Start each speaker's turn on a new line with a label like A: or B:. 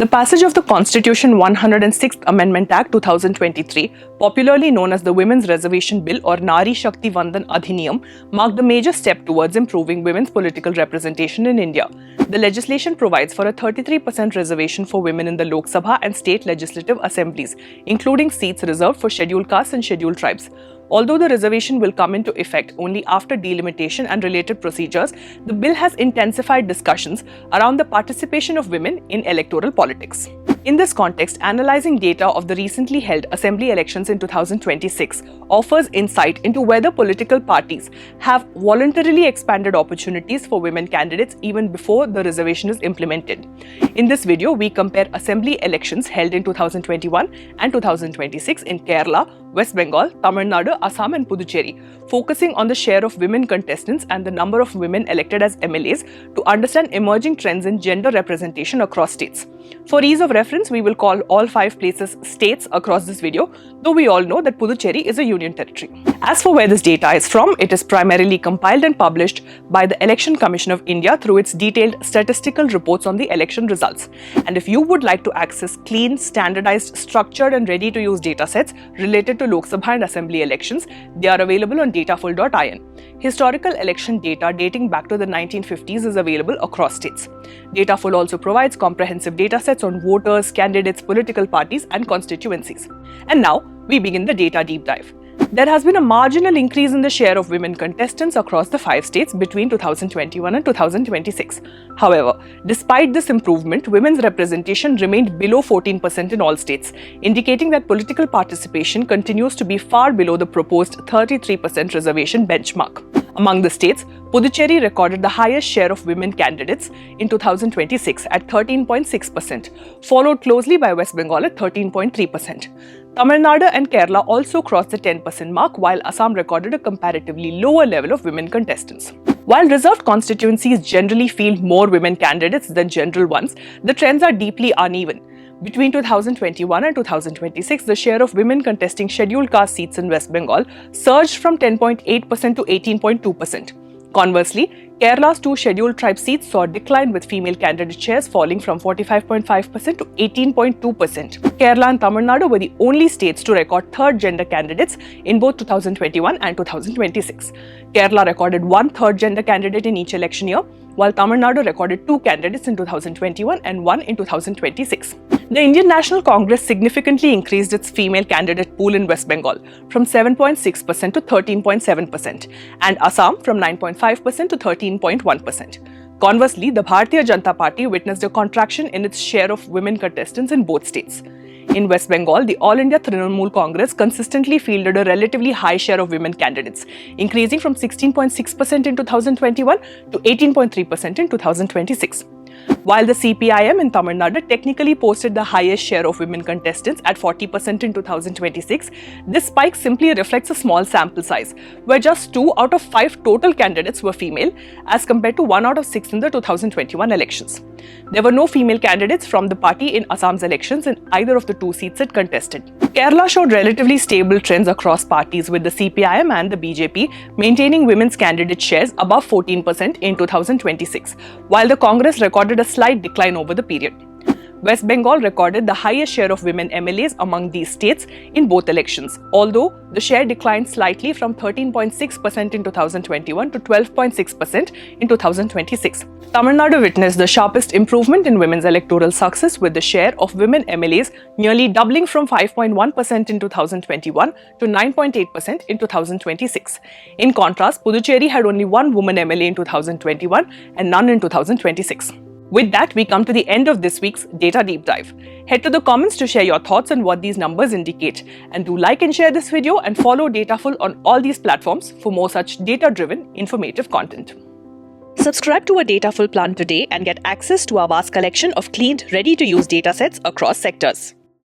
A: The passage of the Constitution 106th Amendment Act 2023, popularly known as the Women's Reservation Bill or Nari Shakti Vandan Adhiniyam, marked a major step towards improving women's political representation in India. The legislation provides for a 33% reservation for women in the Lok Sabha and state legislative assemblies, including seats reserved for scheduled castes and scheduled tribes. Although the reservation will come into effect only after delimitation and related procedures, the bill has intensified discussions around the participation of women in electoral politics. In this context, analyzing data of the recently held assembly elections in 2026 offers insight into whether political parties have voluntarily expanded opportunities for women candidates even before the reservation is implemented. In this video, we compare assembly elections held in 2021 and 2026 in Kerala, West Bengal, Tamil Nadu, Assam and Puducherry, focusing on the share of women contestants and the number of women elected as MLAs to understand emerging trends in gender representation across states. For ease of reference, we will call all 5 places states across this video, though we all know that Puducherry is a union territory. As for where this data is from, it is primarily compiled and published by the Election Commission of India through its detailed statistical reports on the election results. And if you would like to access clean, standardized, structured and ready-to-use datasets related to Lok Sabha and Assembly elections, they are available on dataful.in. Historical election data dating back to the 1950s is available across states. Dataful also provides comprehensive datasets on voters, candidates, political parties and constituencies. And now, we begin the data deep dive. There has been a marginal increase in the share of women contestants across the 5 states between 2021 and 2026. However, despite this improvement, women's representation remained below 14% in all states, indicating that political participation continues to be far below the proposed 33% reservation benchmark. Among the states, Puducherry recorded the highest share of women candidates in 2026 at 13.6%, followed closely by West Bengal at 13.3%. Tamil Nadu and Kerala also crossed the 10% mark, while Assam recorded a comparatively lower level of women contestants. While reserved constituencies generally field more women candidates than general ones, the trends are deeply uneven. Between 2021 and 2026, the share of women contesting scheduled caste seats in West Bengal surged from 10.8% to 18.2%. Conversely, Kerala's 2 scheduled tribe seats saw a decline, with female candidate shares falling from 45.5% to 18.2%. Kerala and Tamil Nadu were the only states to record third gender candidates in both 2021 and 2026. Kerala recorded 1 third gender candidate in each election year, while Tamil Nadu recorded 2 candidates in 2021 and 1 in 2026. The Indian National Congress significantly increased its female candidate pool in West Bengal from 7.6% to 13.7% and Assam from 9.5% to 13.1%. Conversely, the Bharatiya Janata Party witnessed a contraction in its share of women contestants in both states. In West Bengal, the All India Trinamool Congress consistently fielded a relatively high share of women candidates, increasing from 16.6% in 2021 to 18.3% in 2026. While the CPIM in Tamil Nadu technically posted the highest share of women contestants at 40% in 2026, this spike simply reflects a small sample size, where just 2 out of 5 total candidates were female, as compared to 1 out of 6 in the 2021 elections. There were no female candidates from the party in Assam's elections in either of the 2 seats it contested. Kerala showed relatively stable trends across parties, with the CPIM and the BJP maintaining women's candidate shares above 14% in 2026, while the Congress recorded a slight decline over the period. West Bengal recorded the highest share of women MLAs among these states in both elections, although the share declined slightly from 13.6% in 2021 to 12.6% in 2026. Tamil Nadu witnessed the sharpest improvement in women's electoral success, with the share of women MLAs nearly doubling from 5.1% in 2021 to 9.8% in 2026. In contrast, Puducherry had only 1 woman MLA in 2021 and none in 2026. With that, we come to the end of this week's Data Deep Dive. Head to the comments to share your thoughts on what these numbers indicate. And do like and share this video and follow Dataful on all these platforms for more such data-driven, informative content. Subscribe to our Dataful plan today and get access to our vast collection of cleaned, ready-to-use datasets across sectors.